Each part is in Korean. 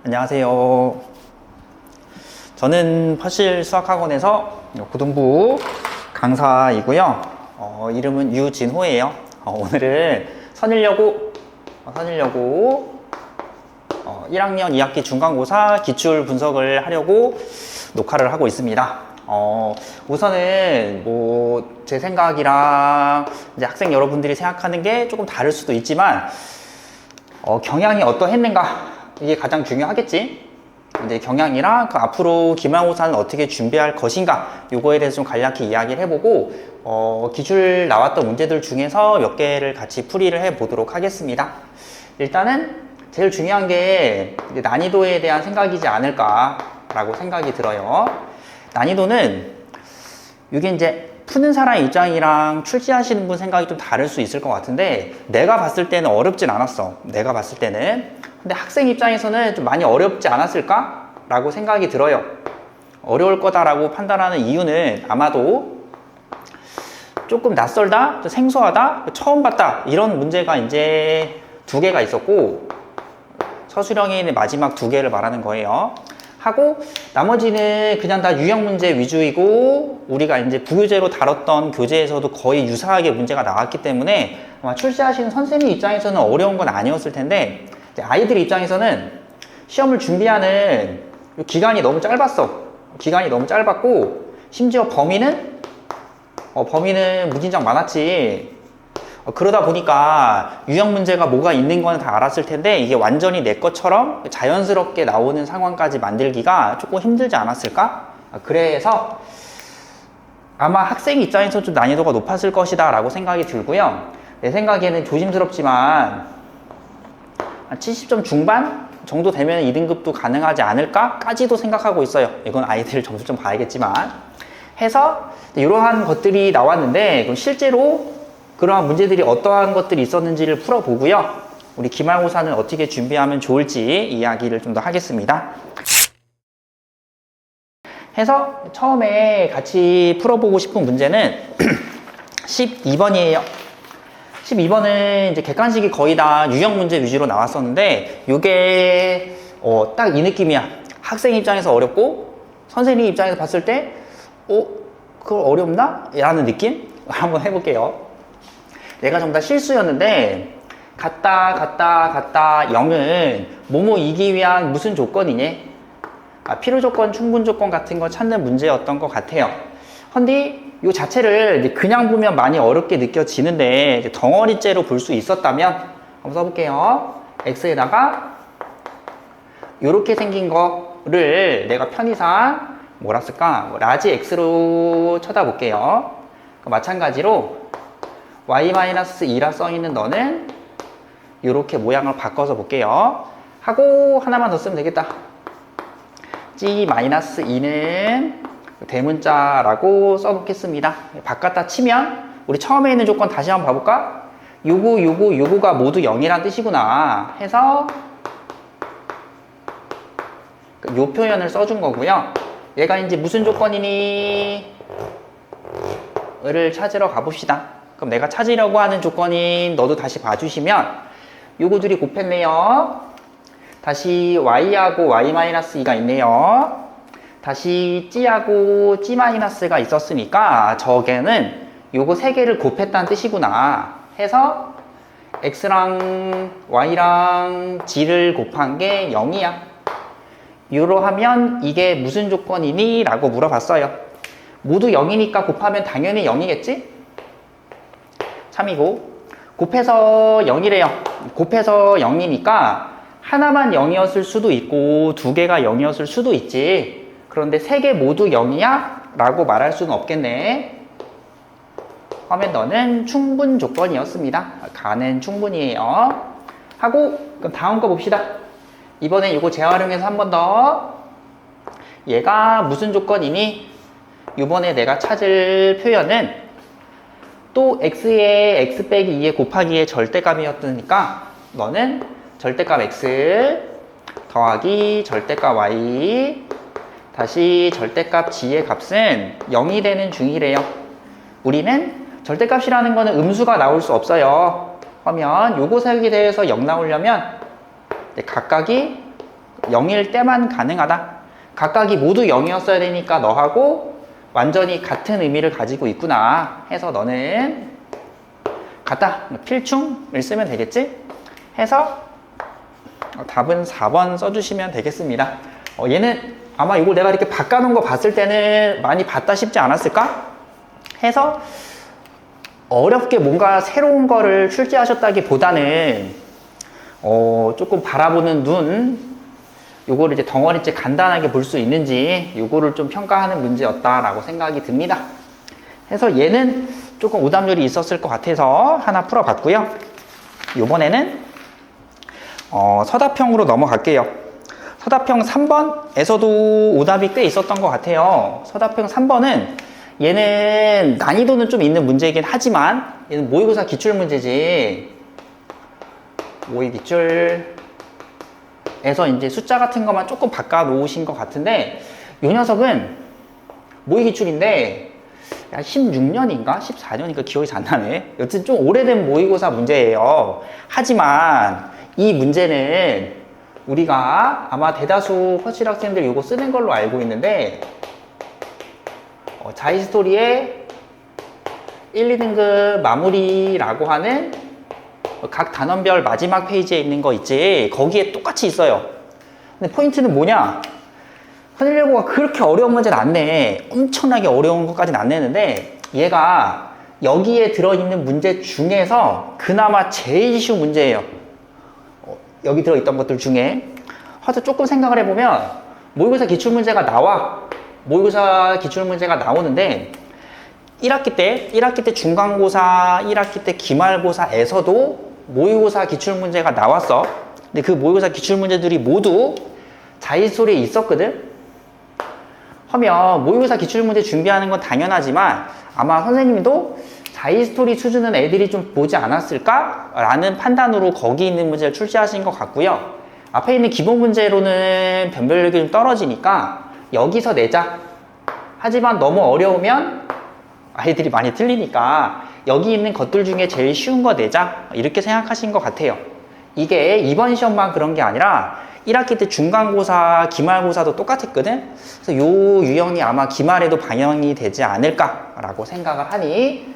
안녕하세요. 저는 퍼실 수학학원에서 고등부 강사이고요. 이름은 유진호예요. 오늘은 선일여고 1학년 2학기 중간고사 기출 분석을 하려고 녹화를 하고 있습니다. 우선은 제 생각이랑 이제 학생 여러분들이 생각하는 게 조금 다를 수도 있지만 경향이 어떠했는가 이게 가장 중요하겠지. 이제 경향이랑 앞으로 기말고사는 어떻게 준비할 것인가 요거에 대해서 좀 간략히 이야기를 해보고 기출 나왔던 문제들 중에서 몇 개를 같이 풀이를 해보도록 하겠습니다. 일단은 제일 중요한 게 난이도에 대한 생각이지 않을까 라고 생각이 들어요. 난이도는 이게 이제 푸는 사람 입장이랑 출제하시는 분 생각이 좀 다를 수 있을 것 같은데, 내가 봤을 때는 어렵진 않았어. 내가 봤을 때는. 근데 학생 입장에서는 좀 많이 어렵지 않았을까? 라고 생각이 들어요. 어려울 거다라고 판단하는 이유는 아마도 조금 낯설다, 생소하다, 처음 봤다 이런 문제가 이제 2개가 있었고, 서술형의 마지막 2개를 말하는 거예요. 하고 나머지는 그냥 다 유형 문제 위주이고, 우리가 이제 부교재로 다뤘던 교재에서도 거의 유사하게 문제가 나왔기 때문에 아마 출제하시는 선생님 입장에서는 어려운 건 아니었을 텐데, 아이들 입장에서는 시험을 준비하는 기간이 너무 짧았어. 기간이 너무 짧았고, 심지어 범위는 무진장 많았지. 그러다 보니까 유형 문제가 뭐가 있는 건 다 알았을 텐데, 이게 완전히 내 것처럼 자연스럽게 나오는 상황까지 만들기가 조금 힘들지 않았을까? 그래서 아마 학생 입장에서 좀 난이도가 높았을 것이다 라고 생각이 들고요. 내 생각에는 조심스럽지만 70점 중반 정도 되면 2등급도 가능하지 않을까? 까지도 생각하고 있어요. 이건 아이들 점수 좀 봐야겠지만. 해서 이러한 것들이 나왔는데, 그럼 실제로 그러한 문제들이 어떠한 것들이 있었는지를 풀어보고요. 우리 기말고사는 어떻게 준비하면 좋을지 이야기를 좀 더 하겠습니다. 해서 처음에 같이 풀어보고 싶은 문제는 12번이에요. 12번은 이제 객관식이 거의 다 유형 문제 위주로 나왔었는데, 이게 딱 이 느낌이야. 학생 입장에서 어렵고 선생님 입장에서 봤을 때 그걸 어렵나? 라는 느낌? 한번 해볼게요. 내가 전부 다 실수였는데 갔다 0은 뭐뭐이기 위한 무슨 조건이니? 필요 조건, 충분 조건 같은 거 찾는 문제였던 것 같아요. 헌데 이 자체를 그냥 보면 많이 어렵게 느껴지는데, 덩어리째로 볼 수 있었다면 한번 써볼게요. x에다가 이렇게 생긴 거를 내가 편의상 뭐라 쓸까? 라지 x로 쳐다볼게요. 마찬가지로 y-2라 써있는 너는 이렇게 모양을 바꿔서 볼게요. 하고 하나만 더 쓰면 되겠다. g-2는 대문자라고 써놓겠습니다. 바꿨다 치면 우리 처음에 있는 조건 다시 한번 봐볼까? 요거가 모두 0이란 뜻이구나 해서 요 표현을 써준 거고요. 얘가 이제 무슨 조건이니? 를 찾으러 가봅시다. 그럼 내가 찾으려고 하는 조건인 너도 다시 봐주시면 요거들이 곱했네요. 다시 y하고 y-2가 있네요. 다시 g하고 g-가 있었으니까 저게는 요거 3개를 곱했다는 뜻이구나 해서 x랑 y랑 g를 곱한 게 0이야. 요로 하면 이게 무슨 조건이니? 라고 물어봤어요. 모두 0이니까 곱하면 당연히 0이겠지? 참이고, 곱해서 0이래요. 곱해서 0이니까 하나만 0이었을 수도 있고 2개가 0이었을 수도 있지. 그런데 3개 모두 0이야? 라고 말할 수는 없겠네. 하면 너는 충분 조건이었습니다. 가는 충분이에요. 하고 그럼 다음 거 봅시다. 이번엔 이거 재활용해서 한 번 더. 얘가 무슨 조건이니? 이번에 내가 찾을 표현은 또 x에 x 빼기 2에 곱하기의 절대값이었으니까 너는 절대값 x 더하기 절대값 y 다시 절대값 g의 값은 0이 되는 중이래요. 우리는 절대값이라는 거는 음수가 나올 수 없어요. 하면 요거 사역에 대해서 0 나오려면 각각이 0일 때만 가능하다. 각각이 모두 0이었어야 되니까 너하고 완전히 같은 의미를 가지고 있구나 해서 너는 같다. 필충을 쓰면 되겠지? 해서 답은 4번 써주시면 되겠습니다. 얘는 아마 이걸 내가 이렇게 바꿔놓은 거 봤을 때는 많이 봤다 싶지 않았을까? 해서 어렵게 뭔가 새로운 거를 출제하셨다기보다는 조금 바라보는 눈, 요거를 이제 덩어리째 간단하게 볼 수 있는지 요거를 좀 평가하는 문제였다라고 생각이 듭니다. 해서 얘는 조금 오답률이 있었을 것 같아서 하나 풀어봤고요. 요번에는 서답형으로 넘어갈게요. 서답형 3번에서도 오답이 꽤 있었던 것 같아요. 서답형 3번은 얘는 난이도는 좀 있는 문제이긴 하지만 얘는 모의고사 기출문제지. 모의 기출에서 이제 숫자 같은 것만 조금 바꿔 놓으신 것 같은데 요 녀석은 모의 기출인데 16년인가 14년인가 기억이 잘 안 나네. 여튼 좀 오래된 모의고사 문제예요. 하지만 이 문제는 우리가 아마 대다수 허실 학생들 이거 쓰는 걸로 알고 있는데 자이스토리의 1, 2등급 마무리라고 하는 각 단원별 마지막 페이지에 있는 거 있지, 거기에 똑같이 있어요. 근데 포인트는 뭐냐, 선일여고가 그렇게 어려운 문제는 안 내. 엄청나게 어려운 것까지는 안 내는데 얘가 여기에 들어있는 문제 중에서 그나마 제일 쉬운 문제예요. 여기 들어있던 것들 중에. 하여튼 조금 생각을 해보면 모의고사 기출문제가 나와. 모의고사 기출문제가 나오는데 1학기 때 중간고사, 1학기 때 기말고사에서도 모의고사 기출문제가 나왔어. 근데 그 모의고사 기출문제들이 모두 자이스토리에 있었거든. 하면 모의고사 기출문제 준비하는 건 당연하지만 아마 선생님도 자이스토리 수준은 애들이 좀 보지 않았을까? 라는 판단으로 거기 있는 문제를 출제하신 것 같고요. 앞에 있는 기본 문제로는 변별력이 좀 떨어지니까 여기서 내자. 하지만 너무 어려우면 아이들이 많이 틀리니까 여기 있는 것들 중에 제일 쉬운 거 내자. 이렇게 생각하신 것 같아요. 이게 이번 시험만 그런 게 아니라 1학기 때 중간고사, 기말고사도 똑같았거든. 그래서 요 유형이 아마 기말에도 반영이 되지 않을까라고 생각을 하니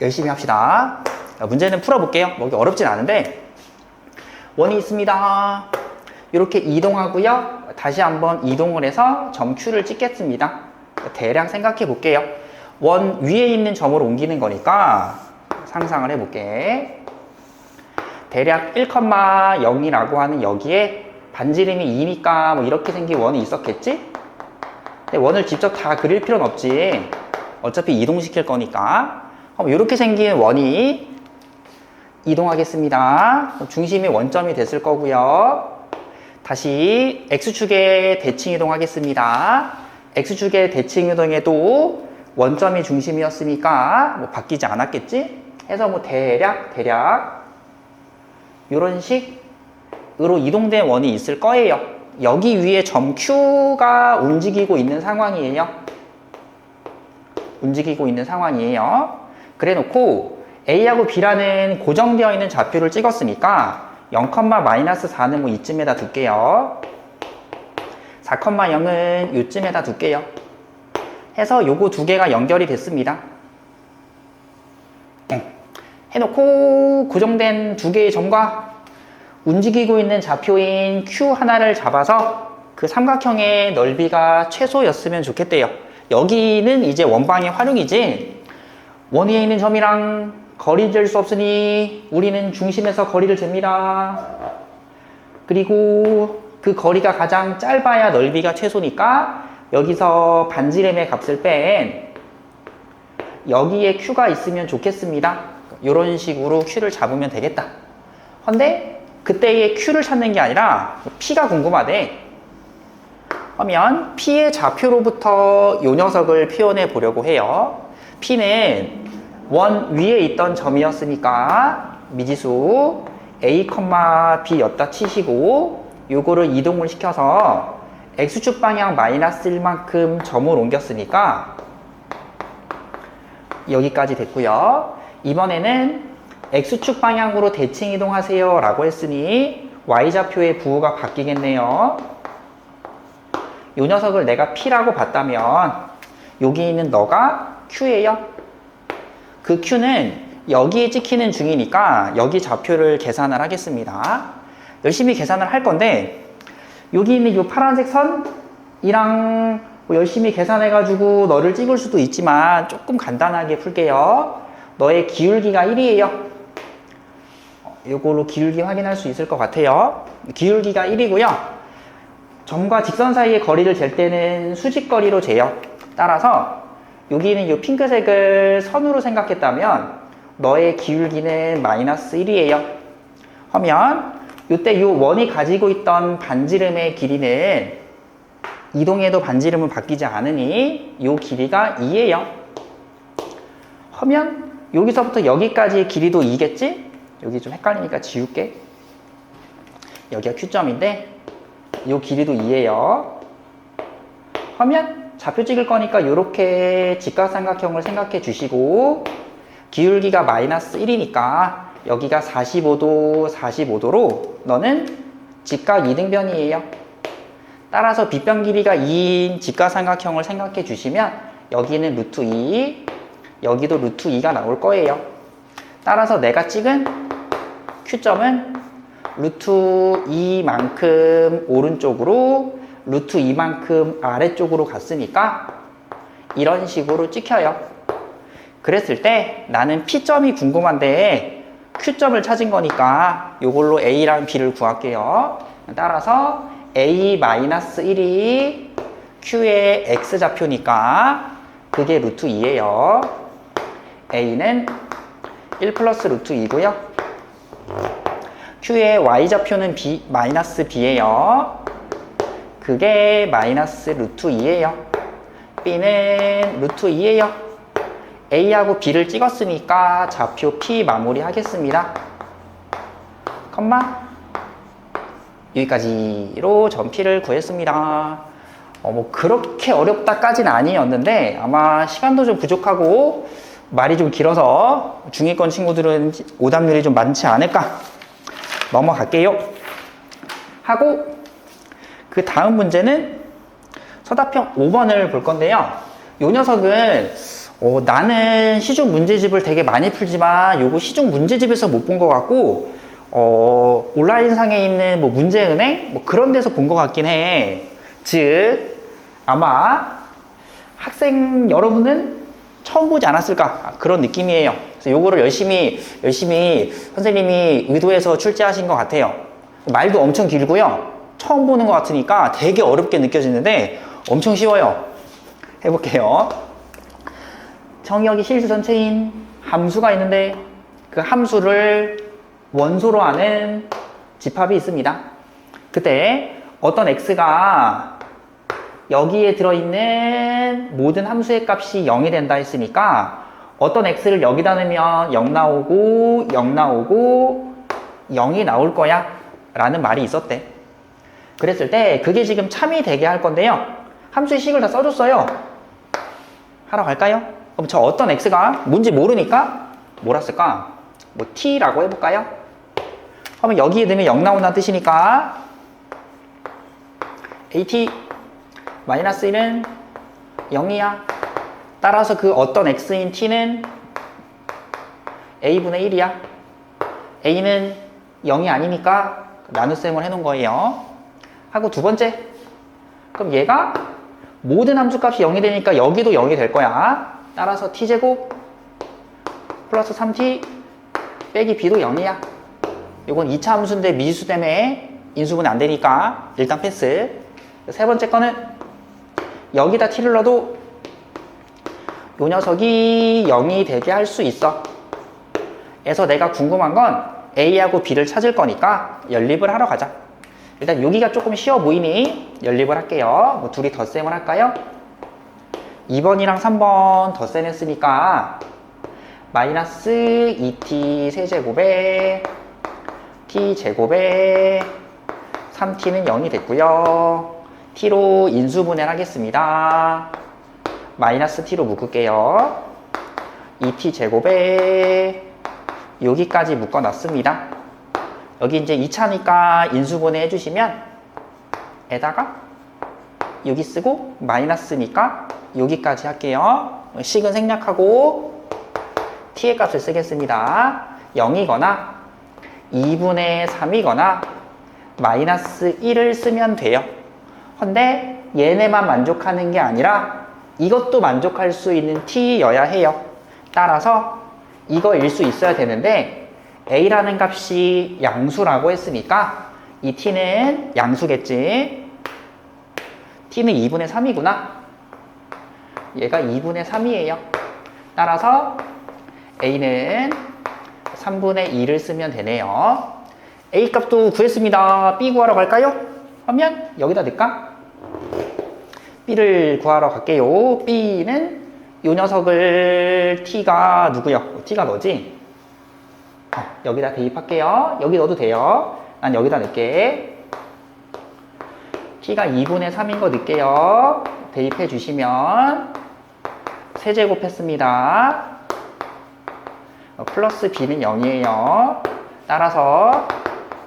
열심히 합시다. 문제는 풀어볼게요. 뭐 어렵진 않은데 원이 있습니다. 이렇게 이동하고요. 다시 한번 이동을 해서 점 Q를 찍겠습니다. 대략 생각해 볼게요. 원 위에 있는 점으로 옮기는 거니까 상상을 해볼게. 대략 1,0이라고 하는 여기에 반지름이 2니까 뭐 이렇게 생긴 원이 있었겠지? 근데 원을 직접 다 그릴 필요는 없지. 어차피 이동시킬 거니까. 이렇게 생긴 원이 이동하겠습니다. 중심이 원점이 됐을 거고요. 다시 X축에 대칭 이동하겠습니다. X축의 대칭 이동에도 원점이 중심이었으니까 뭐 바뀌지 않았겠지? 해서 뭐 대략 이런 식으로 이동된 원이 있을 거예요. 여기 위에 점 Q가 움직이고 있는 상황이에요. 그래 놓고 A하고 B라는 고정되어 있는 좌표를 찍었으니까 0,-4는 뭐 이쯤에다 둘게요. 4,0은 이쯤에다 둘게요. 해서 요거 두 개가 연결이 됐습니다. 해놓고 고정된 두 개의 점과 움직이고 있는 좌표인 Q 하나를 잡아서 그 삼각형의 넓이가 최소였으면 좋겠대요. 여기는 이제 원방의 활용이지, 원 위에 있는 점이랑 거리 잴 수 없으니 우리는 중심에서 거리를 잽니다. 그리고 그 거리가 가장 짧아야 넓이가 최소니까 여기서 반지름의 값을 뺀 여기에 Q가 있으면 좋겠습니다. 이런 식으로 Q를 잡으면 되겠다. 근데 그때의 Q를 찾는 게 아니라 P가 궁금하대. 하면 P의 좌표로부터 이 녀석을 표현해 보려고 해요. P는 원 위에 있던 점이었으니까 미지수 A, B였다 치시고 요거를 이동을 시켜서 X축 방향 -1만큼 점을 옮겼으니까 여기까지 됐고요. 이번에는 X축 방향으로 대칭 이동하세요 라고 했으니 Y좌표의 부호가 바뀌겠네요. 요 녀석을 내가 P라고 봤다면 여기 있는 너가 Q예요. 그 Q는 여기에 찍히는 중이니까 여기 좌표를 계산을 하겠습니다. 열심히 계산을 할 건데 여기 있는 이 파란색 선이랑 뭐 열심히 계산해가지고 너를 찍을 수도 있지만 조금 간단하게 풀게요. 너의 기울기가 1이에요. 이걸로 기울기 확인할 수 있을 것 같아요. 기울기가 1이고요. 점과 직선 사이의 거리를 잴 때는 수직거리로 재요. 따라서 여기 있는 이 핑크색을 선으로 생각했다면 너의 기울기는 마이너스 1이에요. 하면 이때 이 원이 가지고 있던 반지름의 길이는 이동해도 반지름은 바뀌지 않으니 이 길이가 2예요. 하면 여기서부터 여기까지의 길이도 2겠지? 여기 좀 헷갈리니까 지울게. 여기가 Q점인데 이 길이도 2예요. 하면 좌표 찍을 거니까 이렇게 직각삼각형을 생각해 주시고 기울기가 마이너스 1이니까 여기가 45도, 45도로 너는 직각 이등변이에요. 따라서 빗변 길이가 2인 직각삼각형을 생각해 주시면 여기는 루트 2, 여기도 루트 2가 나올 거예요. 따라서 내가 찍은 Q점은 루트 2만큼 오른쪽으로 루트 2만큼 아래쪽으로 갔으니까 이런 식으로 찍혀요. 그랬을 때 나는 P점이 궁금한데 Q점을 찾은 거니까 이걸로 A랑 B를 구할게요. 따라서 A-1이 Q의 X좌표니까 그게 루트 2예요. A는 1 플러스 루트 2고요. Q의 Y좌표는 마이너스 B예요. 그게 마이너스 루트 2예요. B는 루트 2예요. A하고 B를 찍었으니까 좌표 P 마무리 하겠습니다. 컴마 여기까지로 점 P를 구했습니다. 뭐 그렇게 어렵다까지는 아니었는데 아마 시간도 좀 부족하고 말이 좀 길어서 중위권 친구들은 오답률이 좀 많지 않을까 넘어갈게요. 하고 그 다음 문제는 서답형 5번을 볼 건데요. 이 녀석은 나는 시중 문제집을 되게 많이 풀지만 요거 시중 문제집에서 못 본 것 같고 온라인상에 있는 뭐 문제은행 뭐 그런 데서 본 것 같긴 해. 즉 아마 학생 여러분은 처음 보지 않았을까 그런 느낌이에요. 그래서 요거를 열심히 선생님이 의도해서 출제하신 것 같아요. 말도 엄청 길고요. 처음 보는 것 같으니까 되게 어렵게 느껴지는데 엄청 쉬워요. 해볼게요. 정의역이 실수 전체인 함수가 있는데 그 함수를 원소로 하는 집합이 있습니다. 그때 어떤 x가 여기에 들어있는 모든 함수의 값이 0이 된다 했으니까 어떤 x를 여기다 넣으면 0 나오고 0 나오고 0이 나올 거야 라는 말이 있었대. 그랬을 때 그게 지금 참이 되게 할 건데요. 함수의 식을 다 써줬어요. 하러 갈까요? 그럼 저 어떤 x가 뭔지 모르니까 뭐라 쓸까? 뭐 t라고 해볼까요? 그러면 여기에 넣으면 0 나온다는 뜻이니까 at 마이너스 1은 0이야. 따라서 그 어떤 x인 t는 a분의 1이야. a는 0이 아니니까 나눗셈을 해놓은 거예요. 하고 두 번째, 그럼 얘가 모든 함수값이 0이 되니까 여기도 0이 될 거야. 따라서 t제곱 플러스 3t 빼기 b도 0이야. 이건 2차 함수인데 미지수 때문에 인수분해 안 되니까 일단 패스. 세 번째 거는 여기다 t를 넣어도 이 녀석이 0이 되게 할 수 있어. 그래서 내가 궁금한 건 a하고 b를 찾을 거니까 연립을 하러 가자. 일단 여기가 조금 쉬워 보이니 연립을 할게요. 뭐 둘이 덧셈을 할까요? 2번이랑 3번 덧셈 했으니까 마이너스 2t 세제곱에 t제곱에 3t는 0이 됐고요. t로 인수분해를 하겠습니다. 마이너스 t로 묶을게요. 2t제곱에 여기까지 묶어놨습니다. 여기 이제 2차니까 인수분해 해주시면 에다가 여기 쓰고 마이너스니까 여기까지 할게요. 식은 생략하고 t의 값을 쓰겠습니다. 0이거나 2분의 3이거나 마이너스 1을 쓰면 돼요. 근데 얘네만 만족하는 게 아니라 이것도 만족할 수 있는 t여야 해요. 따라서 이거일 수 있어야 되는데 a라는 값이 양수라고 했으니까 이 t는 양수겠지. t는 2분의 3이구나. 얘가 2분의 3이에요. 따라서 a는 3분의 2를 쓰면 되네요. a 값도 구했습니다. b 구하러 갈까요? 하면 여기다 넣을까? b를 구하러 갈게요. b는 요 녀석을 t가 누구요? t가 너지? 여기다 대입할게요. 여기 넣어도 돼요. 난 여기다 넣을게. t가 2분의 3인 거 넣을게요. 대입해 주시면 세제곱 했습니다. 플러스 b는 0이에요. 따라서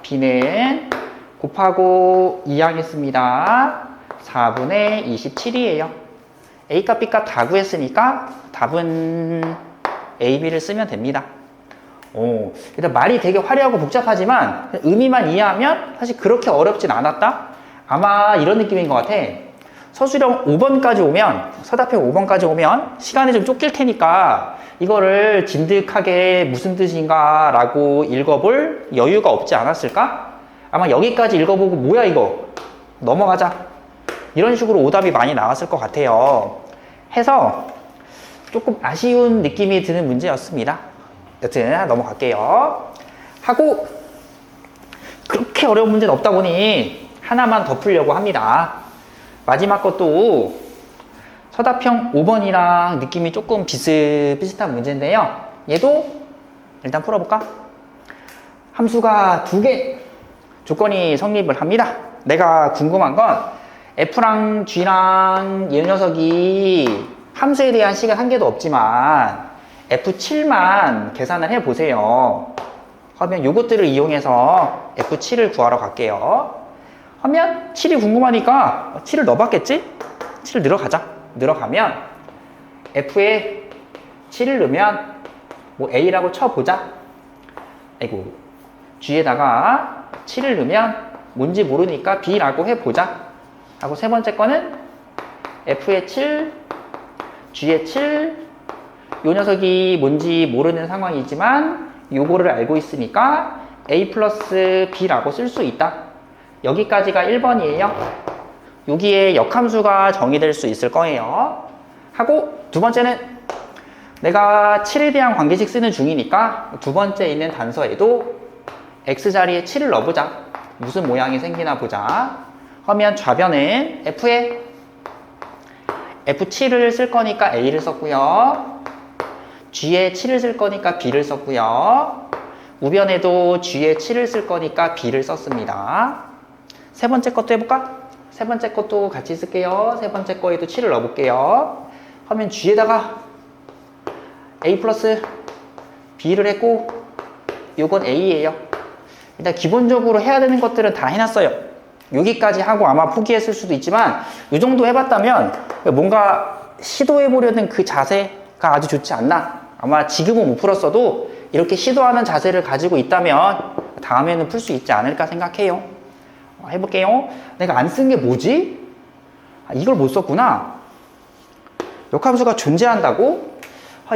b는 곱하고 2항 했습니다. 4분의 27이에요. a값 b값 다 구했으니까 답은 a, b를 쓰면 됩니다. 일단 말이 되게 화려하고 복잡하지만 의미만 이해하면 사실 그렇게 어렵진 않았다? 아마 이런 느낌인 것 같아. 서술형 5번까지 오면, 서답형 5번까지 오면 시간이 좀 쫓길 테니까 이거를 진득하게 무슨 뜻인가 라고 읽어볼 여유가 없지 않았을까? 아마 여기까지 읽어보고 뭐야 이거 넘어가자 이런 식으로 오답이 많이 나왔을 것 같아요. 해서 조금 아쉬운 느낌이 드는 문제였습니다. 여튼 넘어갈게요. 하고 그렇게 어려운 문제는 없다 보니 하나만 더 풀려고 합니다. 마지막 것도 서답형 5번이랑 느낌이 조금 비슷비슷한 문제인데요. 얘도 일단 풀어볼까? 함수가 2개 조건이 성립을 합니다. 내가 궁금한 건 F랑 G랑 이 녀석이 함수에 대한 식은 한 개도 없지만 F7만 계산을 해보세요. 하면 요것들을 이용해서 F7을 구하러 갈게요. 하면 7이 궁금하니까 7을 넣어봤겠지? 7을 늘어가자. 늘어가면 F에 7을 넣으면 뭐 A라고 쳐보자. 아이고 G에다가 7을 넣으면 뭔지 모르니까 B라고 해보자. 하고 세 번째 거는 F에 7, G에 7, 요 녀석이 뭔지 모르는 상황이지만 요거를 알고 있으니까 A 플러스 B라고 쓸 수 있다. 여기까지가 1번이에요. 여기에 역함수가 정의될 수 있을 거예요. 하고 두 번째는 내가 7에 대한 관계식 쓰는 중이니까 두 번째 있는 단서에도 X자리에 7을 넣어보자. 무슨 모양이 생기나 보자. 하면 좌변은 F에 F7을 쓸 거니까 A를 썼고요. G에 7을 쓸 거니까 B를 썼고요. 우변에도 G에 7을 쓸 거니까 B를 썼습니다. 세 번째 것도 해볼까? 세 번째 것도 같이 쓸게요. 세 번째 거에도 7을 넣어볼게요. 하면 G에다가 A 플러스 B를 했고 요건 A예요. 일단 기본적으로 해야 되는 것들은 다 해놨어요. 여기까지 하고 아마 포기했을 수도 있지만 이 정도 해봤다면 뭔가 시도해보려는 그 자세가 아주 좋지 않나. 아마 지금은 못 풀었어도 이렇게 시도하는 자세를 가지고 있다면 다음에는 풀 수 있지 않을까 생각해요. 해볼게요. 내가 안 쓴 게 뭐지? 이걸 못 썼구나. 역함수가 존재한다고?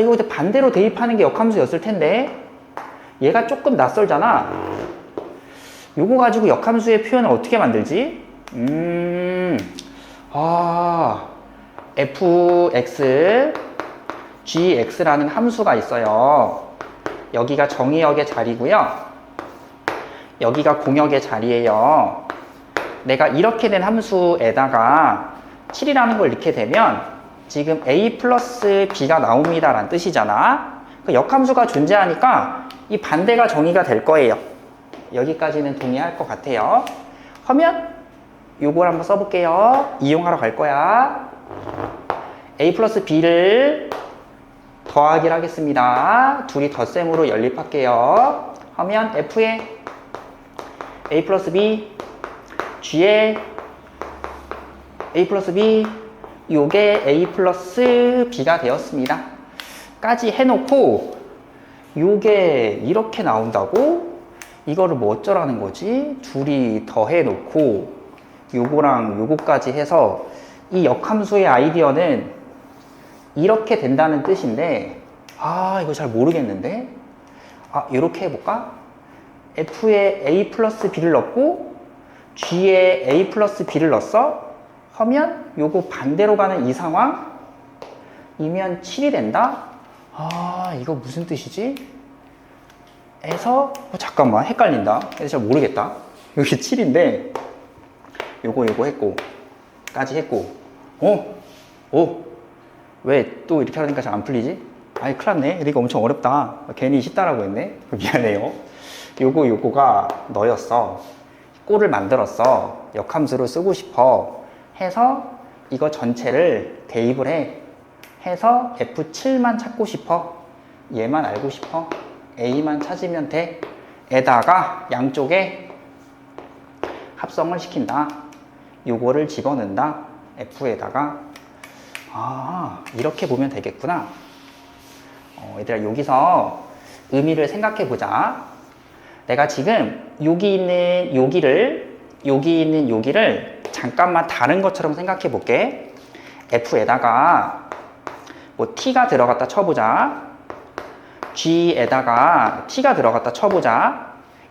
이거 이제 반대로 대입하는 게 역함수였을 텐데 얘가 조금 낯설잖아. 요거 가지고 역함수의 표현을 어떻게 만들지? fx, gx라는 함수가 있어요. 여기가 정의역의 자리고요. 여기가 공역의 자리예요. 내가 이렇게 된 함수에다가 7이라는 걸 넣게 되면 지금 a 플러스 b가 나옵니다 라는 뜻이잖아. 그 역함수가 존재하니까 이 반대가 정의가 될 거예요. 여기까지는 동의할 것 같아요. 하면 요걸 한번 써볼게요. 이용하러 갈 거야. a 플러스 b를 더하기를 하겠습니다. 둘이 덧셈으로 연립할게요. 하면 f에 a 플러스 b, g에 a 플러스 b, 요게 a 플러스 b가 되었습니다. 까지 해놓고 요게 이렇게 나온다고? 이거를 뭐 어쩌라는 거지? 둘이 더해놓고 요거랑 요거까지 해서 이 역함수의 아이디어는 이렇게 된다는 뜻인데, 이거 잘 모르겠는데? 이렇게 해볼까? f에 a 플러스 b를 넣고 g에 a 플러스 b를 넣었어? 하면 요거 반대로 가는 이 상황이면 7이 된다? 이거 무슨 뜻이지? 해서 잠깐만 헷갈린다. 잘 모르겠다. 여기 7인데 요거 했고 까지 했고 왜 또 이렇게 하니까 잘 안 풀리지? 큰일 났네. 이거 엄청 어렵다. 괜히 쉽다라고 했네. 미안해요. 요거가 너였어. 꼴을 만들었어. 역함수를 쓰고 싶어. 해서 이거 전체를 대입을 해. 해서 F7만 찾고 싶어. 얘만 알고 싶어. A만 찾으면 돼. 에다가 양쪽에 합성을 시킨다. 요거를 집어넣는다. F에다가. 이렇게 보면 되겠구나. 얘들아, 여기서 의미를 생각해 보자. 내가 지금 여기 있는 여기를 잠깐만 다른 것처럼 생각해 볼게. F에다가 뭐 T가 들어갔다 쳐보자. G에다가 T가 들어갔다 쳐보자.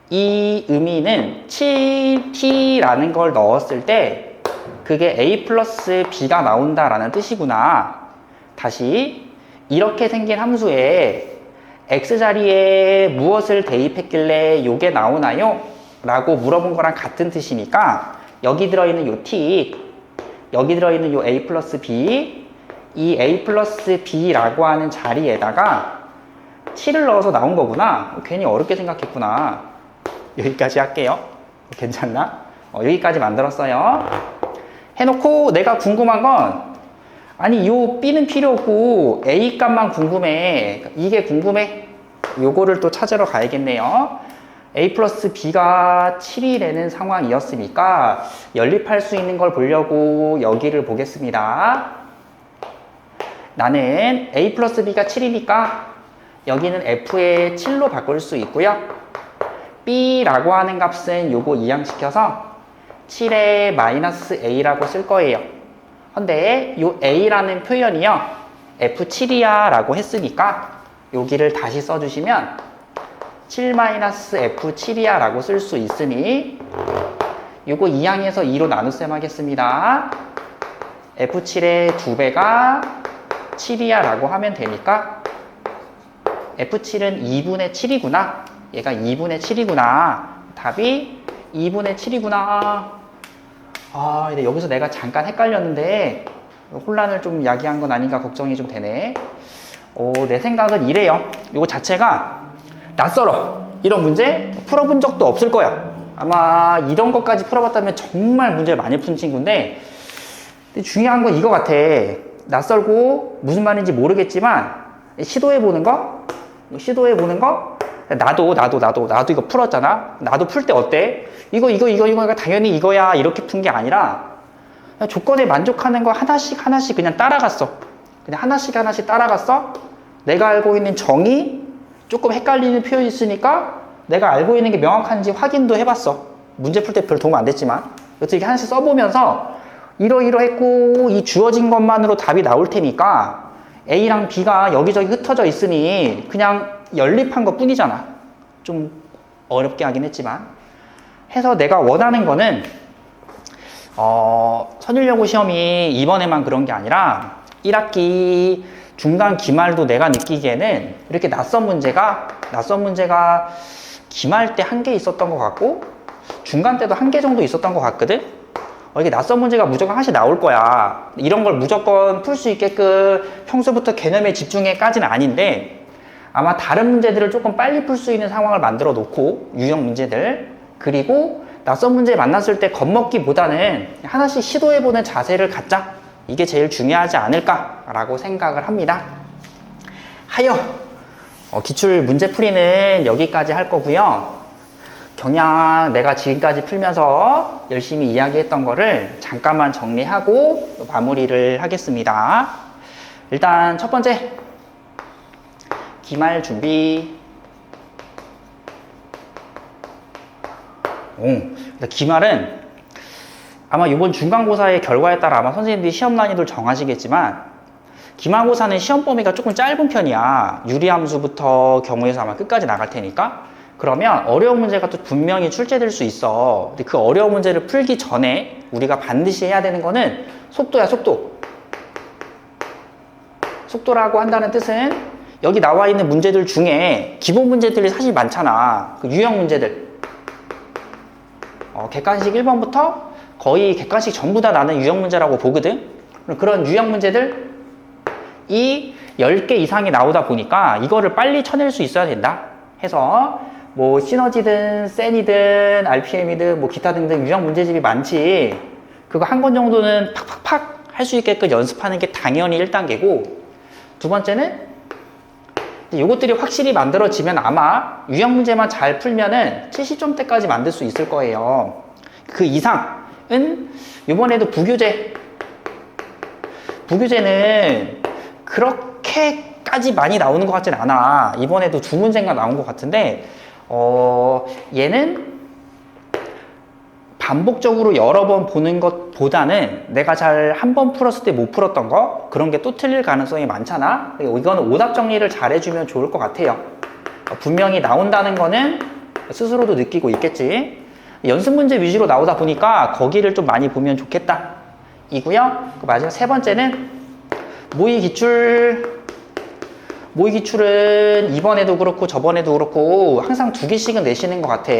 이 의미는 7T라는 걸 넣었을 때 그게 A 플러스 B가 나온다라는 뜻이구나. 다시 이렇게 생긴 함수에 X자리에 무엇을 대입했길래 요게 나오나요? 라고 물어본 거랑 같은 뜻이니까 여기 들어있는 요 T, 여기 들어있는 요 A 플러스 B, 이 A 플러스 B라고 하는 자리에다가 7을 넣어서 나온 거구나. 괜히 어렵게 생각했구나. 여기까지 할게요. 괜찮나? 여기까지 만들었어요. 해놓고 내가 궁금한 건 요 B는 필요 없고 A 값만 궁금해. 이게 궁금해. 요거를 또 찾으러 가야겠네요. A 플러스 B가 7이 되는 상황이었으니까 연립할 수 있는 걸 보려고 여기를 보겠습니다. 나는 A 플러스 B가 7이니까 여기는 F에 7로 바꿀 수 있고요. B라고 하는 값은 요거 이항시켜서 7에 마이너스 A라고 쓸 거예요. 근데 요 A라는 표현이요. F7이야 라고 했으니까 여기를 다시 써주시면 7-F7이야 라고 쓸 수 있으니 요거 2항에서 2로 나눗셈 하겠습니다. F7의 2배가 7이야 라고 하면 되니까 F7은 2분의 7이구나. 얘가 2분의 7이구나. 답이 2분의 7이구나. 근데 여기서 내가 잠깐 헷갈렸는데 혼란을 좀 야기한 건 아닌가 걱정이 좀 되네. 내 생각은 이래요. 이거 자체가 낯설어. 이런 문제 풀어본 적도 없을 거야. 아마 이런 것까지 풀어봤다면 정말 문제를 많이 푼 친구인데, 근데 중요한 건 이거 같아. 낯설고 무슨 말인지 모르겠지만 시도해보는 거? 나도 이거 풀었잖아. 나도 풀 때 어때? 이거 당연히 이거야 이렇게 푼 게 아니라 그냥 조건에 만족하는 거 하나씩 그냥 따라갔어. 그냥 하나씩 따라갔어. 내가 알고 있는 정의, 조금 헷갈리는 표현이 있으니까 내가 알고 있는 게 명확한지 확인도 해봤어. 문제 풀 때 별 도움 안 됐지만 이렇게 하나씩 써보면서 이러이러했고 이 주어진 것만으로 답이 나올 테니까 A랑 B가 여기저기 흩어져 있으니 그냥 연립한 것 뿐이잖아. 좀 어렵게 하긴 했지만. 해서 내가 원하는 거는 선율여고 시험이 이번에만 그런 게 아니라 1학기 중간 기말도 내가 느끼기에는 이렇게 낯선 문제가 기말 때 한 개 있었던 것 같고 중간 때도 한 개 정도 있었던 것 같거든. 이게 낯선 문제가 무조건 하나씩 나올 거야. 이런 걸 무조건 풀 수 있게끔 평소부터 개념에 집중해까지는 아닌데 아마 다른 문제들을 조금 빨리 풀 수 있는 상황을 만들어 놓고 유형 문제들, 그리고 낯선 문제 만났을 때 겁먹기보다는 하나씩 시도해보는 자세를 갖자. 이게 제일 중요하지 않을까라고 생각을 합니다. 하여 기출 문제풀이는 여기까지 할 거고요. 그냥 내가 지금까지 풀면서 열심히 이야기했던 거를 잠깐만 정리하고 마무리를 하겠습니다. 일단 첫 번째, 기말 준비. 기말은 아마 이번 중간고사의 결과에 따라 아마 선생님들이 시험 난이도를 정하시겠지만, 기말고사는 시험 범위가 조금 짧은 편이야. 유리함수부터 경우에서 아마 끝까지 나갈 테니까. 그러면 어려운 문제가 또 분명히 출제될 수 있어. 근데 그 어려운 문제를 풀기 전에 우리가 반드시 해야 되는 거는 속도야, 속도. 속도라고 한다는 뜻은 여기 나와 있는 문제들 중에 기본 문제들이 사실 많잖아. 그 유형 문제들. 객관식 1번부터 거의 객관식 전부 다 나는 유형 문제라고 보거든. 그런 유형 문제들 이 10개 이상이 나오다 보니까 이거를 빨리 쳐낼 수 있어야 된다 해서 뭐 시너지든 센이든 RPM이든 뭐 기타 등등 유형 문제집이 많지. 그거 한 권 정도는 팍팍팍 할 수 있게끔 연습하는 게 당연히 1단계고, 두 번째는 이것들이 확실히 만들어지면 아마 유형 문제만 잘 풀면은 70점대까지 만들 수 있을 거예요. 그 이상은 이번에도 부교재는 그렇게까지 많이 나오는 것 같진 않아. 이번에도 2문제인가 나온 것 같은데 얘는 반복적으로 여러 번 보는 것보다는 내가 잘 한 번 풀었을 때 못 풀었던 거, 그런 게 또 틀릴 가능성이 많잖아. 이거는 오답 정리를 잘 해주면 좋을 것 같아요. 분명히 나온다는 거는 스스로도 느끼고 있겠지. 연습 문제 위주로 나오다 보니까 거기를 좀 많이 보면 좋겠다 이고요. 마지막 세 번째는 모의 기출은 이번에도 그렇고 저번에도 그렇고 항상 2개씩은 내시는 것 같아.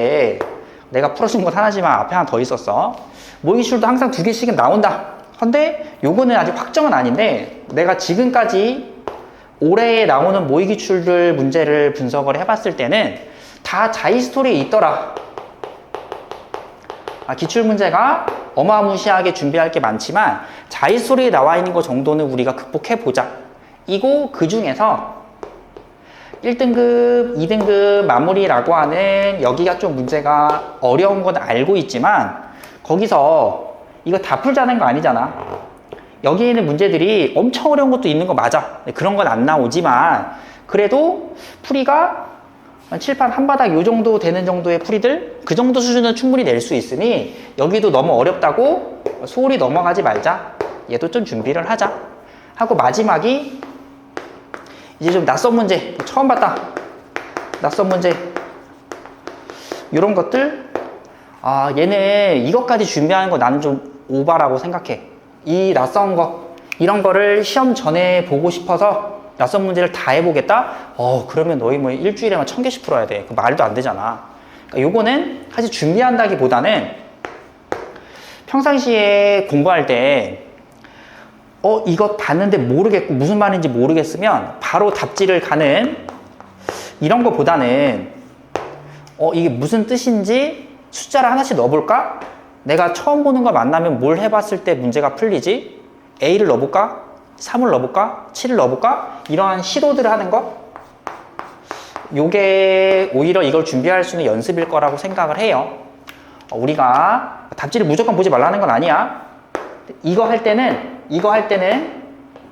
내가 풀어준 건 하나지만 앞에 하나 더 있었어. 모의 기출도 항상 2개씩은 나온다. 근데 요거는 아직 확정은 아닌데, 내가 지금까지 올해에 나오는 모의 기출들 문제를 분석을 해봤을 때는 다 자이스토리에 있더라. 기출 문제가 어마무시하게 준비할 게 많지만 자이스토리에 나와 있는 거 정도는 우리가 극복해보자 이고, 그 중에서 1등급, 2등급 마무리라고 하는 여기가 좀 문제가 어려운 건 알고 있지만 거기서 이거 다 풀자는 거 아니잖아. 여기 있는 문제들이 엄청 어려운 것도 있는 거 맞아. 그런 건 안 나오지만 그래도 풀이가 7판 한바닥 요 정도 되는 정도의 풀이들, 그 정도 수준은 충분히 낼 수 있으니 여기도 너무 어렵다고 소홀히 넘어가지 말자. 얘도 좀 준비를 하자 하고, 마지막이 이제 좀 낯선 문제, 처음 봤다 낯선 문제, 이런 것들. 얘는 이것까지 준비하는 거 나는 좀 오바라고 생각해. 이 낯선 거, 이런 거를 시험 전에 보고 싶어서 낯선 문제를 다 해보겠다? 그러면 너희 뭐 일주일에만 1000개씩 풀어야 돼. 그 말도 안 되잖아. 그러니까 요거는 사실 준비한다기보다는 평상시에 공부할 때 이거 봤는데 모르겠고 무슨 말인지 모르겠으면 바로 답지를 가는 이런 거보다는 이게 무슨 뜻인지 숫자를 하나씩 넣어볼까? 내가 처음 보는 거 만나면 뭘 해봤을 때 문제가 풀리지? A를 넣어볼까? 3을 넣어볼까? 7을 넣어볼까? 이러한 시도들을 하는 거, 요게 오히려 이걸 준비할 수 있는 연습일 거라고 생각을 해요. 우리가 답지를 무조건 보지 말라는 건 아니야. 이거 할 때는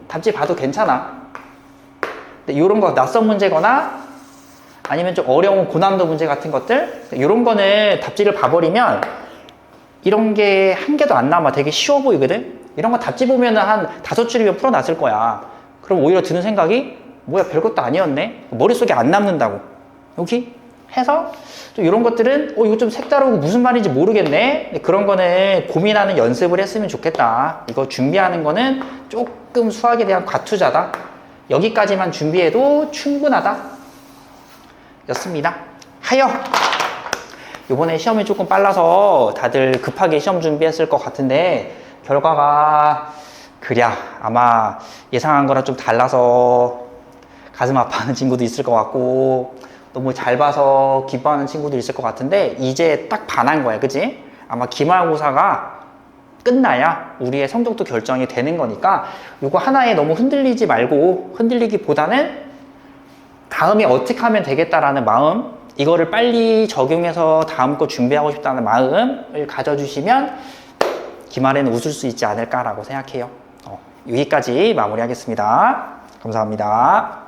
답지 봐도 괜찮아. 근데 요런 거 낯선 문제거나 아니면 좀 어려운 고난도 문제 같은 것들, 요런 거는 답지를 봐버리면 이런 게 한 개도 안 남아. 되게 쉬워 보이거든? 이런 거 답지 보면은 한 5줄이면 풀어놨을 거야. 그럼 오히려 드는 생각이 뭐야, 별것도 아니었네? 머릿속에 안 남는다고. 여기 해서 좀 이런 것들은 이거 좀 색다르고 무슨 말인지 모르겠네? 그런 거는 고민하는 연습을 했으면 좋겠다. 이거 준비하는 거는 조금 수학에 대한 과투자다. 여기까지만 준비해도 충분하다 였습니다. 하여 이번에 시험이 조금 빨라서 다들 급하게 시험 준비했을 것 같은데 결과가 아마 예상한 거랑 좀 달라서 가슴 아파하는 친구도 있을 것 같고, 너무 잘 봐서 기뻐하는 친구도 있을 것 같은데 이제 딱 반한 거야, 그치? 아마 기말고사가 끝나야 우리의 성적도 결정이 되는 거니까 이거 하나에 너무 흔들리지 말고, 흔들리기보다는 다음에 어떻게 하면 되겠다라는 마음 이거를 빨리 적용해서 다음 거 준비하고 싶다는 마음을 가져주시면 기말에는 웃을 수 있지 않을까라고 생각해요. 여기까지 마무리하겠습니다. 감사합니다.